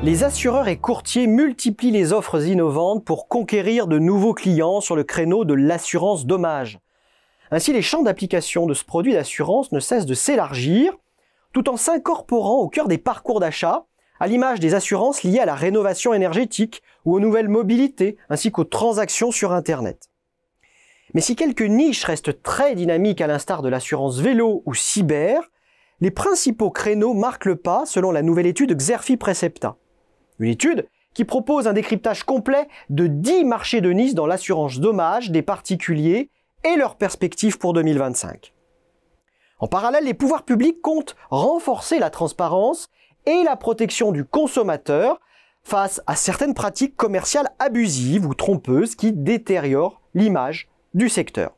Les assureurs et courtiers multiplient les offres innovantes pour conquérir de nouveaux clients sur le créneau de l'assurance dommage. Ainsi, les champs d'application de ce produit d'assurance ne cessent de s'élargir, tout en s'incorporant au cœur des parcours d'achat, à l'image des assurances liées à la rénovation énergétique ou aux nouvelles mobilités, ainsi qu'aux transactions sur Internet. Mais si quelques niches restent très dynamiques à l'instar de l'assurance vélo ou cyber, les principaux créneaux marquent le pas selon la nouvelle étude Xerfi Precepta. Une étude qui propose un décryptage complet de 10 marchés de niche dans l'assurance dommage des particuliers et leurs perspectives pour 2025. En parallèle, les pouvoirs publics comptent renforcer la transparence et la protection du consommateur face à certaines pratiques commerciales abusives ou trompeuses qui détériorent l'image du secteur.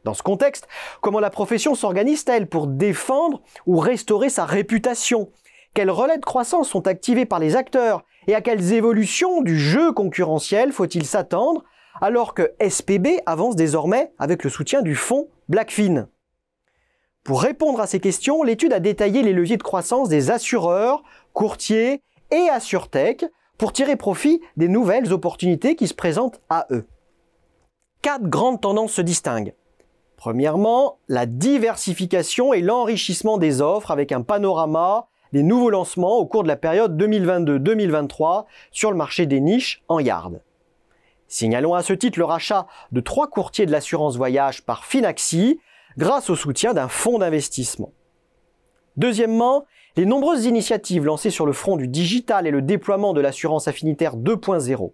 Dans ce contexte, comment la profession s'organise-t-elle pour défendre ou restaurer sa réputation ? Quels relais de croissance sont activés par les acteurs et à quelles évolutions du jeu concurrentiel faut-il s'attendre alors que SPB avance désormais avec le soutien du fonds Blackfin ? Pour répondre à ces questions, l'étude a détaillé les leviers de croissance des assureurs, courtiers et assurtech pour tirer profit des nouvelles opportunités qui se présentent à eux. 4 grandes tendances se distinguent. Premièrement, la diversification et l'enrichissement des offres avec un panorama des nouveaux lancements au cours de la période 2022-2023 sur le marché des niches en yard. Signalons à ce titre le rachat de 3 courtiers de l'assurance voyage par Finaxi grâce au soutien d'un fonds d'investissement. Deuxièmement, les nombreuses initiatives lancées sur le front du digital et le déploiement de l'assurance affinitaire 2.0.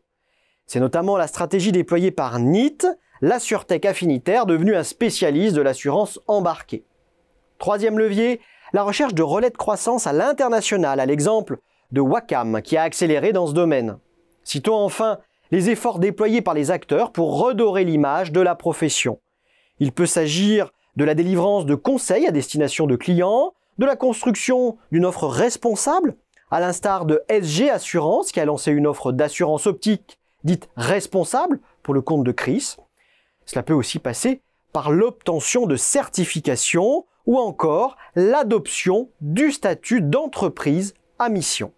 C'est notamment la stratégie déployée par NIT, l'assurtech affinitaire devenu un spécialiste de l'assurance embarquée. Troisième levier, la recherche de relais de croissance à l'international, à l'exemple de Wacam qui a accéléré dans ce domaine. Citons enfin les efforts déployés par les acteurs pour redorer l'image de la profession. Il peut s'agir de la délivrance de conseils à destination de clients, de la construction d'une offre responsable, à l'instar de SG Assurance qui a lancé une offre d'assurance optique dite responsable pour le compte de Chris. Cela peut aussi passer par l'obtention de certifications ou encore l'adoption du statut d'entreprise à mission.